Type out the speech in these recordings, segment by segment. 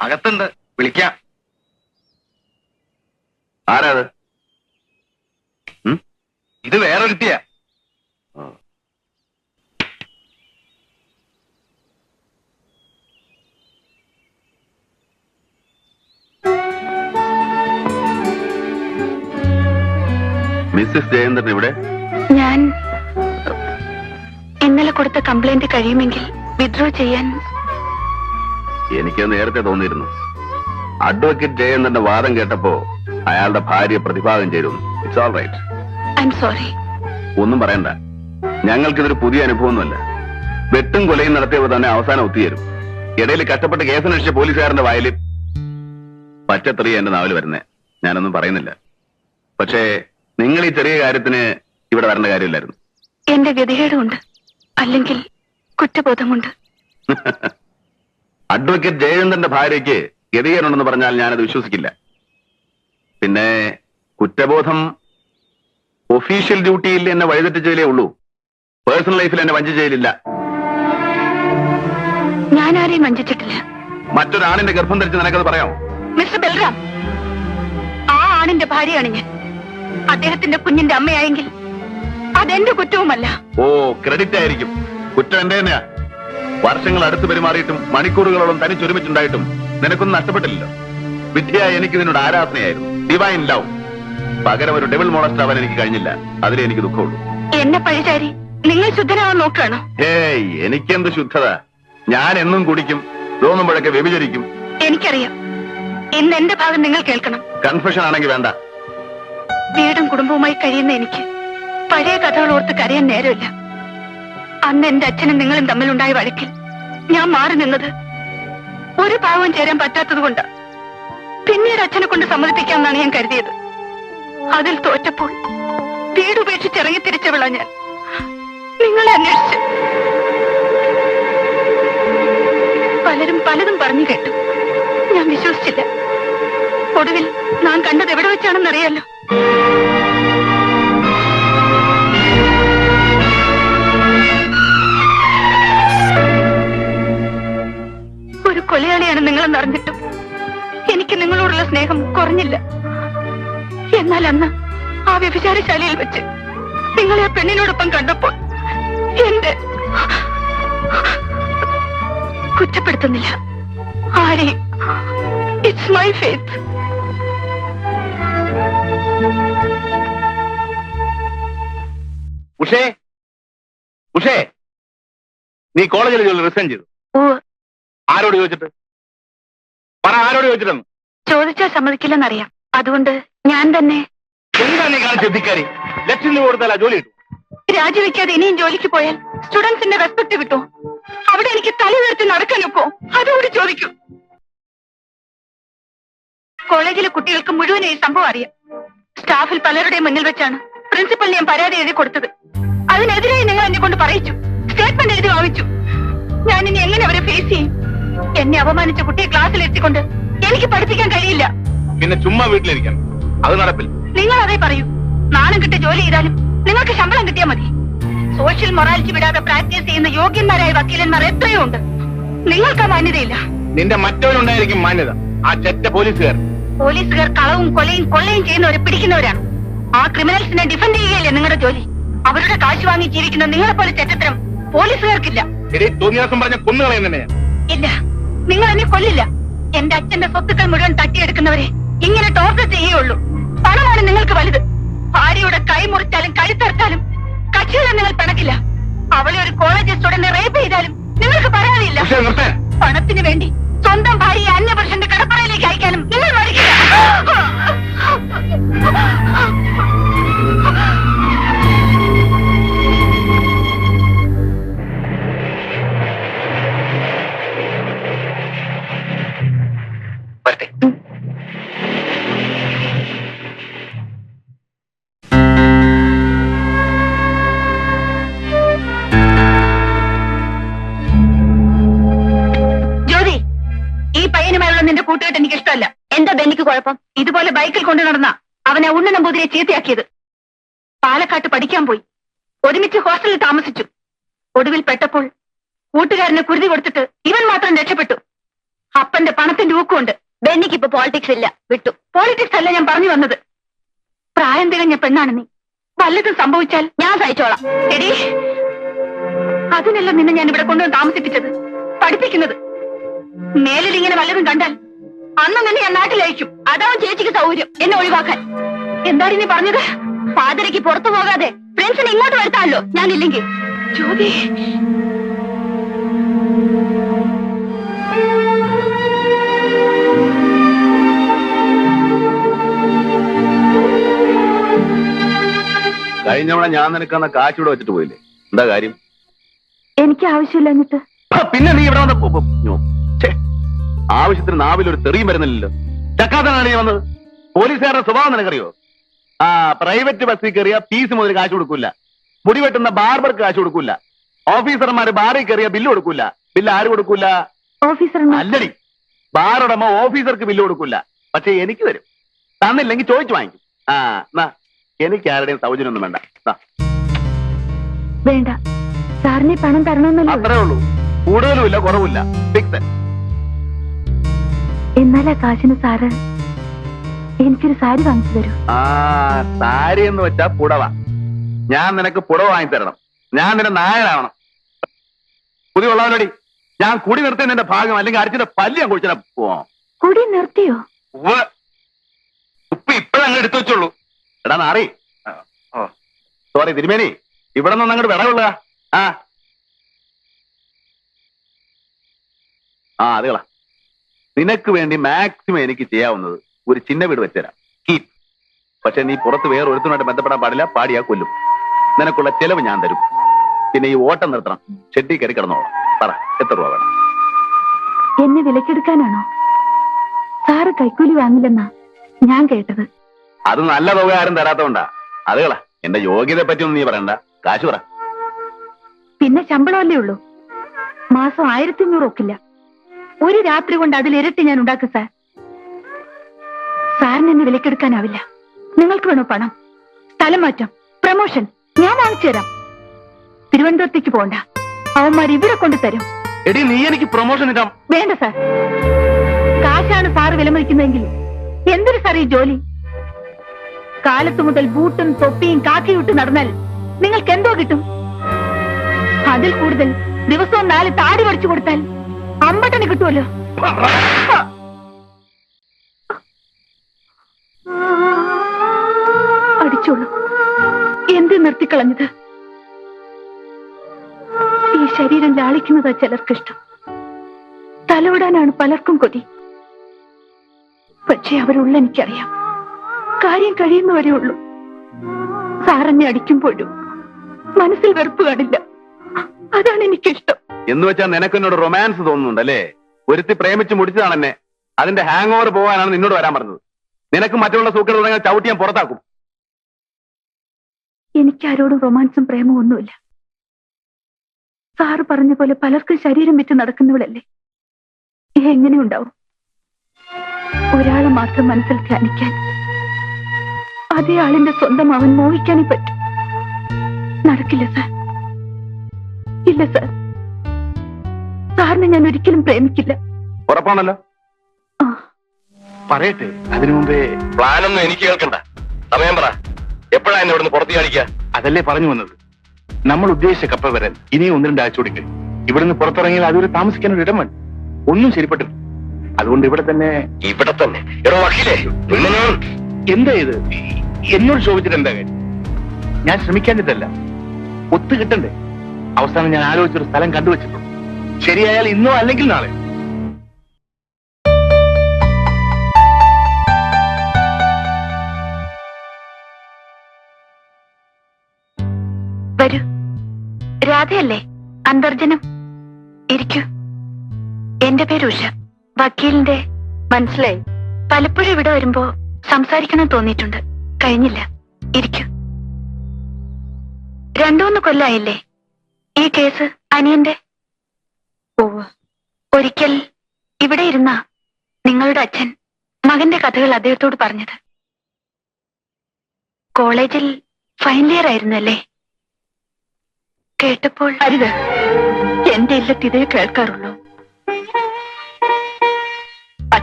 അകത്തുണ്ട്, വിളിക്കാം. ആരാത്? ഇത് വേറൊരുത്തിയാ. മിസ്സസ് ജയേന്ദ്രൻ ഇവിടെ? ഞാൻ ഇന്നലെ കൊടുത്ത കംപ്ലൈന്റ് കഴിയുമെങ്കിൽ വിഡ്രോ ചെയ്യാൻ. എനിക്ക് നേരത്തെ തോന്നിയിരുന്നു. അഡ്വക്കേറ്റ് ജയേന്ദ്രന്റെ വാദം കേട്ടപ്പോ അയാളുടെ ഭാര്യ പ്രതിഭാഗം ചേരുന്നു. It's all right. I'm sorry. ഒന്നും പറയണ്ട. ഞങ്ങൾക്കിതൊരു പുതിയ അനുഭവമൊന്നുമല്ല. വെട്ടും കൊലയും നടത്തിയവർ തന്നെ അവസാനം ഒത്തുചേരും. ഇടയിൽ കഷ്ടപ്പെട്ട് കേസന്വേഷിച്ച പോലീസുകാരന്റെ വായിൽ പച്ചത്തെറിയ എന്റെ നാവിൽ വരുന്നേ. ഞാനൊന്നും പറയുന്നില്ല. പക്ഷേ നിങ്ങൾ ഈ ചെറിയ കാര്യത്തിന് ഇവിടെ വരേണ്ട കാര്യമില്ലായിരുന്നു. എന്റെ ഗതികേടുമുണ്ട്, അല്ലെങ്കിൽ കുറ്റബോധമുണ്ട്. അഡ്വക്കേറ്റ് ജയേന്ദ്രന്റെ ഭാര്യയ്ക്ക് ഗതികേടുണ്ടെന്ന് പറഞ്ഞാൽ ഞാനത് വിശ്വസിക്കില്ല. പിന്നെ കുറ്റബോധം ഒഫീഷ്യൽ ഡ്യൂട്ടിയിൽ എന്നെ വഴിതെറ്റിച്ചതിലേ ഉള്ളൂ. പേഴ്സണൽ ലൈഫിൽ എന്നെ വഞ്ചിച്ചതിലില്ല. ഞാൻ ആരെയും വഞ്ചിച്ചിട്ടില്ല. മറ്റൊരാണിന്റെ ഗർഭം ധരിച്ച് നിനക്കത് പറയാമോ? മിസ്റ്റർ ബൽറാം, ആ ആണിന്റെ ഭാര്യയാണ് ഞാൻ. അദ്ദേഹത്തിന്റെ കുഞ്ഞിന്റെ അമ്മയായെങ്കിൽ അതെന്റെ കുറ്റവുമല്ല. ഓ, ക്രെഡിറ്റ് ആയിരിക്കും. കുറ്റം എന്റെ തന്നെയാ. വർഷങ്ങൾ അടുത്ത് പെരുമാറിയിട്ടും മണിക്കൂറുകളോളം തനിച്ചൊരുമിച്ചുണ്ടായിട്ടും നിനക്കൊന്നും നഷ്ടപ്പെട്ടില്ലല്ലോ. വിദ്യയായി എനിക്ക് നിന്നോട് ആരാധനയായിരുന്നു, ഡിവൈൻ ലവ്. പകരം ഒരു ഡെവിൾ മോളസ്റ്റ് ആവാൻ എനിക്ക് കഴിഞ്ഞില്ല. അതിലേ എനിക്ക് ദുഃഖമുള്ളൂ. എന്നെ പഴിചാരി നിങ്ങൾ ശുദ്ധനാവാൻ നോക്കുകയാണോ? ഏയ്, എനിക്കെന്ത് ശുദ്ധത. ഞാൻ എന്നും കുടിക്കും, തോന്നുമ്പോഴൊക്കെ വ്യഭിചരിക്കും. എനിക്കറിയാം. ഇന്ന് എന്റെ ഭാഗം നിങ്ങൾ കേൾക്കണം. കൺഫെഷൻ ആണെങ്കിൽ വേണ്ട. വീടും കുടുംബവുമായി കഴിയുന്ന എനിക്ക് പഴയ കഥകൾ ഓർത്ത് കരയാൻ നേരമില്ല. അന്ന് എന്റെ അച്ഛനും നിങ്ങളും തമ്മിലുണ്ടായ വഴക്കിൽ ഞാൻ മാറി നിന്നത് ഒരു പാവം ചേരാൻ പറ്റാത്തത് കൊണ്ട്. പിന്നീട് അച്ഛനെ കൊണ്ട് സമ്മതിപ്പിക്കാമെന്നാണ് ഞാൻ കരുതിയത്. അതിൽ തോറ്റപ്പോൾ വീടുപേക്ഷിച്ചിറങ്ങി തിരിച്ചവളാ ഞാൻ. നിങ്ങളെ അന്വേഷിച്ച് പലരും പലതും പറഞ്ഞു കേട്ടു. ഞാൻ വിശ്വസിച്ചില്ല. ഒടുവിൽ ഞാൻ കണ്ടത് എവിടെ വെച്ചാണെന്നറിയാലോ. ഒരു കൊലയാളിയാണ് നിങ്ങളെന്ന് അറിഞ്ഞിട്ടും എനിക്ക് നിങ്ങളോടുള്ള സ്നേഹം കുറഞ്ഞില്ല. എന്നാൽ അന്ന് ആ വ്യഭിചാരശാലയിൽ വെച്ച് നിങ്ങളെ ആ പെണ്ണിനോടൊപ്പം കണ്ടപ്പോൾ എന്റെ കുറ്റപ്പെടുത്തുന്നില്ല ആരെയും. It's my faith. ഉഷേ, ഉഷേ, നീ കോളേജിൽ റിസൈൻ ചെയ്തു. ആരോട് ചോദിച്ചിട്ട് പറ? ആരോട് ചോദിച്ചിട്ടെന്ന് ചോദിച്ചാൽ സമ്മതിക്കില്ലെന്നറിയാം. അതുകൊണ്ട് ഞാൻ തന്നെ. എന്താ നീ കാണിച്ച ധിക്കാരി? ലക്ഷം രൂപ കൊടുത്താൽ ആ ജോലി കിട്ടും. രാജിവെക്കാതെ ഇനിയും ജോലിക്ക് പോയാൽ സ്റ്റുഡൻസിന്റെ റെസ്പെക്ട് കിട്ടും. അവിടെ എനിക്ക് തല ഉയർത്തി നടക്കാനൊപ്പോ? അതുകൂടി ചോദിക്കൂ. കോളേജിലെ കുട്ടികൾക്ക് മുഴുവൻ ഈ സംഭവം അറിയാം. സ്റ്റാഫിൽ പലരുടെയും മുന്നിൽ വെച്ചാണ് പ്രിൻസിപ്പലിന് ഞാൻ പരാതി എഴുതി കൊടുത്തത്. അതിനെതിരായി നിങ്ങൾ എന്നെ കൊണ്ട് പറയിച്ചു, സ്റ്റേറ്റ്മെന്റ് എഴുതി വാങ്ങിച്ചു. ഞാൻ ഇനി എങ്ങനെ അവരെ ഫേസ് ചെയ്യും? എന്നെ അപമാനിച്ച കുട്ടിയെ ക്ലാസ്സിൽ എത്തിക്കൊണ്ട് എനിക്ക് പഠിപ്പിക്കാൻ കഴിയില്ല. പിന്നെ ചുമ്മാ വീട്ടിലിരിക്കണം, അത് നടപ്പില്ല. നിങ്ങൾ അതേ പറയൂ. നാണം കിട്ടി ജോലി ചെയ്താലും നിങ്ങൾക്ക് ശമ്പളം കിട്ടിയാൽ മതി. സോഷ്യൽ മൊറാലിറ്റി വിടാതെ പ്രാക്ടീസ് ചെയ്യുന്ന യോഗ്യന്മാരായ വക്കീലന്മാർ എത്രയോ ഉണ്ട്. നിങ്ങൾക്ക് ആ മാന്യതയില്ല. നിന്റെ മറ്റവനുണ്ടായിരിക്കും മാന്യത, ആ ചെറ്റ പോലീസുകാർ. പോലീസുകാർ കളവും കൊലയും ചെയ്യുന്നവരെ പിടിക്കുന്നവരാണ്. ആ ക്രിമിനൽസിനെ ഡിഫെൻഡ് ചെയ്യുകയല്ലേ നിങ്ങളുടെ ജോലി. അവരുടെ കാശ് വാങ്ങി ജീവിക്കുന്ന നിങ്ങളെ പോലെ ചെറ്റത്തരം പോലീസുകാർക്കില്ല. തോന്നിയാസം പറഞ്ഞ കൊന്നുകളയുന്നേ. ഇല്ല, നിങ്ങൾ എന്നെ കൊല്ലില്ല. എന്റെ അച്ഛന്റെ സ്വത്തുക്കൾ മുഴുവൻ തട്ടിയെടുക്കുന്നവരെ ഇങ്ങനെ ടോർച്ചർ ചെയ്യുകയുള്ളൂ. പണമാണ് നിങ്ങൾക്ക് വലുത്. ഭാര്യയുടെ കൈ മുറിച്ചാലും കഴുത്തറുത്താലും കക്ഷികളെ നിങ്ങൾ പിണക്കില്ല. അവളെ ഒരു കോളേജ് സ്റ്റുഡന്റ് റേപ്പ് ചെയ്താലും നിങ്ങൾക്ക് പറയാനില്ല. പണത്തിന് വേണ്ടി സ്വന്തം ഭാര്യയെ അന്യപുരുഷന്റെ കടപ്പറയിലേക്ക് അയക്കാനും നിങ്ങൾ മടിക്കില്ല. നിന്റെ കൂട്ടുകെട്ട് എനിക്ക് ഇഷ്ടമല്ല. എന്താ ബെന്നിക്ക് കുഴപ്പം? ഇതുപോലെ ബൈക്കിൽ കൊണ്ടു നടന്ന അവനെ ഉണ്ണ നമ്പൂതിരിയെ ചീത്തയാക്കിയത്. പാലക്കാട്ട് പഠിക്കാൻ പോയി, ഒരുമിച്ച് ഹോസ്റ്റലിൽ താമസിച്ചു. ഒടുവിൽ പെട്ടപ്പോൾ കൂട്ടുകാരനെ കുരുതി കൊടുത്തിട്ട് ഇവൻ മാത്രം രക്ഷപ്പെട്ടു. അപ്പന്റെ പണത്തിന്റെ നമുക്കുണ്ട്. ബെന്നിക്ക് ഇപ്പൊ പോളിറ്റിക്സ് ഇല്ല, വിട്ടു. പോളിറ്റിക്സ് അല്ല ഞാൻ പറഞ്ഞു വന്നത്. പ്രായം തികഞ്ഞ പെണ്ണാണ് നീ. വല്ലതും സംഭവിച്ചാൽ ഞാൻ സഹിച്ചോളാം. എടീ, അതിനല്ല നിന്നെ ഞാൻ ഇവിടെ കൊണ്ടുവന്ന് താമസിപ്പിച്ചത്, പഠിപ്പിക്കുന്നത്. മേലിൽ ഇങ്ങനെ വല്ലതും കണ്ടാൽ അന്ന് നിന്നെ ഞാൻ നാട്ടിലയക്കും. അതാവും ചേച്ചിക്ക് സൗകര്യം എന്നെ ഒഴിവാക്കാൻ. എന്താണ് നീ പറഞ്ഞത്? പാതിരയ്ക്ക് പുറത്തു പോകാതെ ഫ്രണ്ട്സിനെ ഇങ്ങോട്ട് വരുത്താമല്ലോ ഞാനില്ലെങ്കിൽ. ജ്യോതി, കഴിഞ്ഞവണ ഞാൻ നിനക്കന്ന കാശൂടെ വെച്ചിട്ട് പോയില്ലേ? എന്താ കാര്യം? എനിക്ക് ആവശ്യമില്ല. എന്നിട്ട് പിന്നെ നീ ഇവിടെ വന്ന് ആവശ്യത്തിന് നാവിലൊരു തെറിയും വരുന്നില്ലല്ലോ. ചക്കാത്തനാണ് നീ വന്നത്. പോലീസുകാരുടെ സ്വഭാവം നിനക്കറിയോ? പ്രൈവറ്റ് ബസ്സിൽ കയറിയ ഫീസ് മുതൽ കാശ് കൊടുക്കൂല, മുടി വെട്ടുന്ന ബാർബർക്ക് കാശ് കൊടുക്കൂല, ഓഫീസർമാര് ബാറിൽ കയറിയ ബില്ല് കൊടുക്കൂല. ബില്ല് ആര് കൊടുക്കൂല? ഓഫീസർ. അല്ലടി, ബാറുടമ ഓഫീസർക്ക് ബില്ല് കൊടുക്കൂല. പക്ഷെ എനിക്ക് തരും. തന്നില്ലെങ്കിൽ ചോദിച്ചു വാങ്ങിക്കും. എനിക്ക് ആരുടെയും സൗജന്യം ഒന്നും വേണ്ട. വേണ്ട, സാറിന് പണം തരണമെന്നല്ലോ. അത്രേ ഉള്ളൂ, കൂടുതലുമില്ല കുറവില്ല. ഫിക്സഡ്. എന്നാലാ കാശിന് സാറ് എനിക്കൊരു സാരി വാങ്ങിച്ചു തരൂ. സാരി എന്ന് വെച്ചാ പുടവ. ഞാൻ നിനക്ക് പുടവ വാങ്ങി തരണം. ഞാൻ നിന്റെ നായനാവണം. പുതിയ ഉള്ളവനോടി ഞാൻ കുടി നിർത്തിയ നിന്റെ ഭാഗം, അല്ലെങ്കിൽ അടിച്ചിന്റെ പല്ലി ഞാൻ കുടിച്ചാ പോവാം. കുടി നിർത്തിയോ? ഉപ്പ് ഇപ്പഴങ്ങ് എടുത്തു വെച്ചുള്ളൂ. എടാ നാറി, സോറി തിരുമേനി, ഇവിടെ നിന്ന് അങ്ങോട്ട് വിടവുള്ള. അതുകളാ. നിനക്ക് വേണ്ടി മാക്സിമം എനിക്ക് ചെയ്യാവുന്നത് ഒരു ചിന്ന വീട് വെച്ചുതരാം. കീപ്. പക്ഷെ നീ പുറത്ത് വേറെ ഒരുത്തനുമായിട്ട് ബന്ധപ്പെടാൻ പാടില്ല. പാടിയാ കൊല്ലും. നിനക്കുള്ള ചെലവ് ഞാൻ തരും. പിന്നെ ഈ ഓട്ടം നിർത്തണം. ഷെഡി കയറി കിടന്നോളാം. പറ, എത്ര രൂപ വേണം? എന്നെ വിലക്കെടുക്കാനാണോ? സാറ് കൈക്കൂലി വാങ്ങില്ലെന്നാ ഞാൻ കേട്ടത്. അത് നല്ല തുക ആരും തരാത്തോണ്ടാ. അതുകളാ. എന്റെ യോഗ്യതയെ പറ്റിയൊന്നും നീ പറയണ്ട. കാശ് പറ. പിന്നെ ശമ്പളമല്ലേ ഉള്ളൂ. മാസം 1500 ഒക്കില്ല. ഒരു രാത്രി കൊണ്ട് അതിലിരട്ടി ഞാൻ ഉണ്ടാക്കും സാർ. സാറിന് എന്നെ വിലക്കെടുക്കാനാവില്ല. നിങ്ങൾക്ക് വേണോ പണം, സ്ഥലം മാറ്റം, പ്രമോഷൻ? ഞാൻ വാങ്ങിച്ചു തരാം. തിരുവനന്തപുരത്തേക്ക് പോകണ്ട, അവന്മാർ ഇവിടെ കൊണ്ട് തരും. എടി, നീ എനിക്ക് പ്രൊമോഷൻ ഇടാം. വേണ്ട സാർ. കാശാണ് സാറ് വിലമതിക്കുന്നതെങ്കിൽ എന്തൊരു സാർ ഈ ജോലി? കാലത്തു മുതൽ ബൂട്ടും തൊപ്പിയും കാക്കിയിട്ട് നടന്നാൽ നിങ്ങൾക്ക് എന്തോ കിട്ടും? അതിൽ കൂടുതൽ ദിവസവും 4 താടി പഠിച്ചു കൊടുത്താൽ അമ്പട്ടന് കിട്ടുമല്ലോ. അടിച്ചോളൂ. എന്ത് നിർത്തിക്കളഞ്ഞത്? ഈ ശരീരം ലാളിക്കുന്നതാ ചിലർക്കിഷ്ടം. തലോടാനാണ് പലർക്കും കൊതി. പക്ഷെ അവരുള്ള എനിക്കറിയാം, കാര്യം കഴിയുന്നവരേ ഉള്ളൂ. സാറെന്നെ അടിക്കുമ്പോഴും മനസ്സിൽ വെറുപ്പ് കാണില്ല. അതാണ് എനിക്കിഷ്ടം. എന്ന് വെച്ചാൽ നിനക്കെന്നോട് റൊമാൻസ് തോന്നുന്നുണ്ടല്ലേ? ഒരുത്തി പ്രേമിച്ച് മുടിച്ചതാണെന്നെ. അതിന്റെ ഹാങ് ഓവർ പോകാനാണ് നിന്നോട് വരാൻ പറഞ്ഞത്. നിനക്ക് മറ്റുള്ള സൂക്കട് തുടങ്ങാൻ ചവിട്ടി ഞാൻ പുറത്താക്കും. എനിക്കാരോടും റൊമാൻസും പ്രേമവും ഒന്നുമില്ല. സാറ് പറഞ്ഞ പോലെ പലർക്കും ശരീരം വിറ്റ് നടക്കുന്നവളല്ലേ. എങ്ങനെ ഉണ്ടാവും? ഒരാളെ മാത്രം മനസ്സിൽ ധ്യാനിക്കാൻ, അതേ ആളിന്റെ സ്വന്തം അവൻ മോഹിക്കാനേ പറ്റും. നടക്കില്ല സാർ. ഇല്ല സാർ. സാറിനെ ഞാൻ ഒരിക്കലും പ്രേമിക്കില്ല. ഉറപ്പാണല്ലോ? പറയട്ടെ. അതിനു മുമ്പേ പ്ലാനൊന്നും എനിക്ക് കേൾക്കണ്ട. സമയം പറ. എപ്പോഴാ എന്നെ ഇവിടുന്ന് പുറത്തു കാണിക്കുക? അതല്ലേ പറഞ്ഞു വന്നത്. നമ്മൾ ഉദ്ദേശിച്ച കപ്പ വരാൻ ഇനിയും 1-2 ആഴ്ച കൊടുക്കുക. ഇവിടുന്ന് പുറത്തിറങ്ങിയാൽ അതുവരെ താമസിക്കാൻ ഒരു ഇടം വേണം. ഒന്നും ശരിപ്പെട്ടില്ല. അതുകൊണ്ട് ഇവിടെ തന്നെ. ഇവിടെ തന്നെ? എന്താ ഇത്? എന്നോട് ചോദിച്ചിട്ട് എന്താ കാര്യം? ഞാൻ ശ്രമിക്കാഞ്ഞിട്ടല്ല, ഒത്തു കിട്ടണ്ടേ? അവസാനം ഞാൻ ആലോചിച്ചൊരു സ്ഥലം കണ്ടുവച്ചിട്ടുണ്ട്. ശരിയായാൽ ഇന്നോ അല്ലെങ്കിൽ നാളെ. വരൂ. രാധയല്ലേ? അന്തർജനം. ഇരിക്കൂ. എന്റെ പേര് ഉഷ. വക്കീലിന്റെ. മനസ്സിലായി. പലപ്പോഴും ഇവിടെ വരുമ്പോ സംസാരിക്കണം തോന്നിയിട്ടുണ്ട്. കഴിഞ്ഞില്ല. ഇരിക്കൂ. 2-3 കൊല്ലായില്ലേ ഈ കേസ് അനിയന്റെ? ഒരിക്കൽ ഇവിടെ ഇരുന്ന നിങ്ങളുടെ അച്ഛൻ മകന്റെ കഥകൾ അദ്ദേഹത്തോട് പറഞ്ഞത്. കോളേജിൽ ഫൈനൽ ഇയർ ആയിരുന്നല്ലേ? കേട്ടപ്പോൾ അരുത്, എന്റെ ഇല്ലത്ത് ഇതേ കേൾക്കാറുള്ളൂ.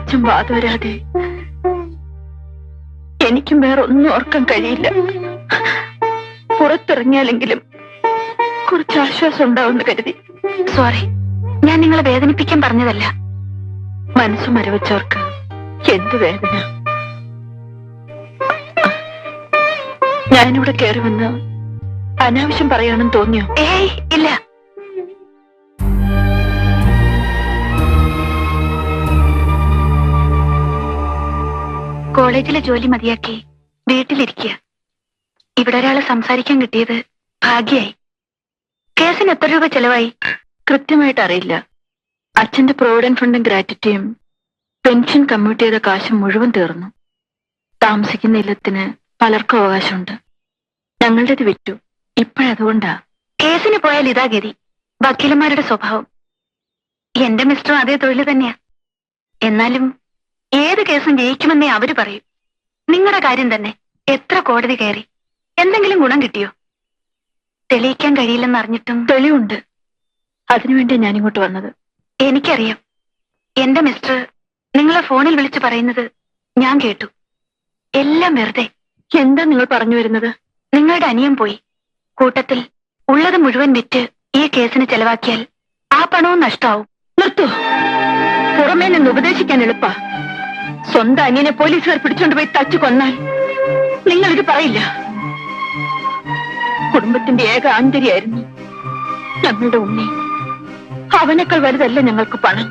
അച്ഛൻ വാതുവരാതെ എനിക്കും വേറെ ഒന്നും ഓർക്കാൻ കഴിയില്ല. പുറത്തിറങ്ങിയാലെങ്കിലും കുറച്ച് ആശ്വാസം ഉണ്ടാവുമെന്ന് കരുതി. സോറി, ഞാൻ നിങ്ങളെ വേദനിപ്പിക്കാൻ പറഞ്ഞതല്ല. മനസ്സ് മരവച്ചവർക്ക് എന്ത് വേദന. ഞാനിവിടെ കയറി വന്ന് അനാവശ്യം പറയാണെന്ന് തോന്നിയോ? ഏയ് ഇല്ല. കോളേജിലെ ജോലി മതിയാക്കി വീട്ടിലിരിക്കുക. ഇവിടെ ഒരാളെ സംസാരിക്കാൻ കിട്ടിയത് ഭാഗ്യായി. കേസിന് എത്ര രൂപ ചെലവായി? കൃത്യമായിട്ട് അറിയില്ല. അച്ഛന്റെ പ്രൊവിഡന്റ് ഫണ്ടും ഗ്രാറ്റുറ്റിയും പെൻഷൻ കമ്മ്യൂട്ട് ചെയ്ത കാശും മുഴുവൻ തീർന്നു. താമസിക്കുന്ന ഇല്ലത്തിന് പലർക്കും അവകാശമുണ്ട്. ഞങ്ങളുടേത് വിറ്റു. ഇപ്പോഴതുകൊണ്ടാ. കേസിന് പോയാൽ ഇതാ ഗതി. വക്കീലന്മാരുടെ സ്വഭാവം. എന്റെ മിസ്റ്ററും അതേ തൊഴിൽ തന്നെയാ. എന്നാലും ഏത് കേസും ജയിക്കുമെന്നേ അവര് പറയും. നിങ്ങളുടെ കാര്യം തന്നെ. എത്ര കോടതി കയറി, എന്തെങ്കിലും ഗുണം കിട്ടിയോ? തെളിയിക്കാൻ കഴിയില്ലെന്ന് അറിഞ്ഞിട്ടും തെളിവുണ്ട്. അതിനുവേണ്ടി ഞാനിങ്ങോട്ട് വന്നത്. എനിക്കറിയാം. എന്റെ മിസ്റ്റർ നിങ്ങളെ ഫോണിൽ വിളിച്ചു പറയുന്നത് ഞാൻ കേട്ടു. എല്ലാം വെറുതെ. എന്താ നിങ്ങൾ പറഞ്ഞു വരുന്നത്? നിങ്ങളുടെ അനിയൻ പോയി. കൂട്ടത്തിൽ ഉള്ളത് മുഴുവൻ വിറ്റ് ഈ കേസിന് ചെലവാക്കിയാൽ ആ പണവും നഷ്ടമാവും. നിർത്തൂ. പുറമേ നിന്ന് ഉപദേശിക്കാൻ എളുപ്പാ. സ്വന്തം അനിയനെ പോലീസുകാർ പിടിച്ചോണ്ട് പോയി തച്ചു കൊന്നാൽ നിങ്ങളിത് പറയില്ല. കുടുംബത്തിന്റെ ഏക ആന്തരിയായിരുന്നു ഞങ്ങളുടെ ഉണ്ണി. അവനേക്കാൾ വലുതല്ല ഞങ്ങൾക്ക് പണം,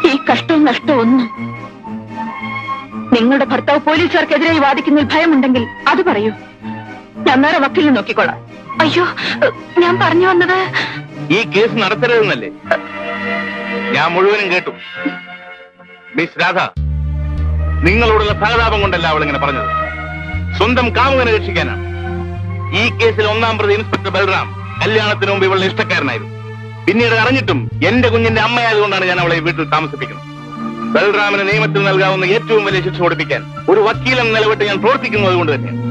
ഈ കഷ്ടവും നഷ്ടവും ഒന്നും. നിങ്ങളുടെ ഭർത്താവ് പോലീസുകാർക്കെതിരായി വാദിക്കുന്നതിൽ ഭയമുണ്ടെങ്കിൽ അത് പറയൂ. ഞാൻ വേറെ വക്കീലിനെ നോക്കിക്കോളാം. അയ്യോ, ഞാൻ പറഞ്ഞു വന്നത് ഈ കേസ് നടത്തരുതെന്നല്ലേ? ഞാൻ മുഴുവനും കേട്ടു. മിസ് രാധ, നിങ്ങളോടുള്ള സഹതാപം കൊണ്ടല്ല അവൾ ഇങ്ങനെ പറഞ്ഞത്. സ്വന്തം കാമുകനെ രക്ഷിക്കാനാണ്. ഈ കേസിൽ ഒന്നാം പ്രതി ഇൻസ്പെക്ടർ ബൽറാം കല്യാണത്തിന് മുമ്പ് ഇവളുടെ ഇഷ്ടക്കാരനായിരുന്നു. പിന്നീട് അറിഞ്ഞിട്ടും എന്റെ കുഞ്ഞിന്റെ അമ്മയായതുകൊണ്ടാണ് ഞാൻ അവളെ വീട്ടിൽ താമസിപ്പിക്കുന്നത്. ബൽറാമിന് നിയമത്തിൽ നൽകാവുന്ന ഏറ്റവും വലിയ ശിക്ഷ കൊടുപ്പിക്കാൻ ഒരു വക്കീലം നിലവിട്ട് ഞാൻ പ്രവർത്തിക്കുന്നത് കൊണ്ട് തന്നെയാണ്.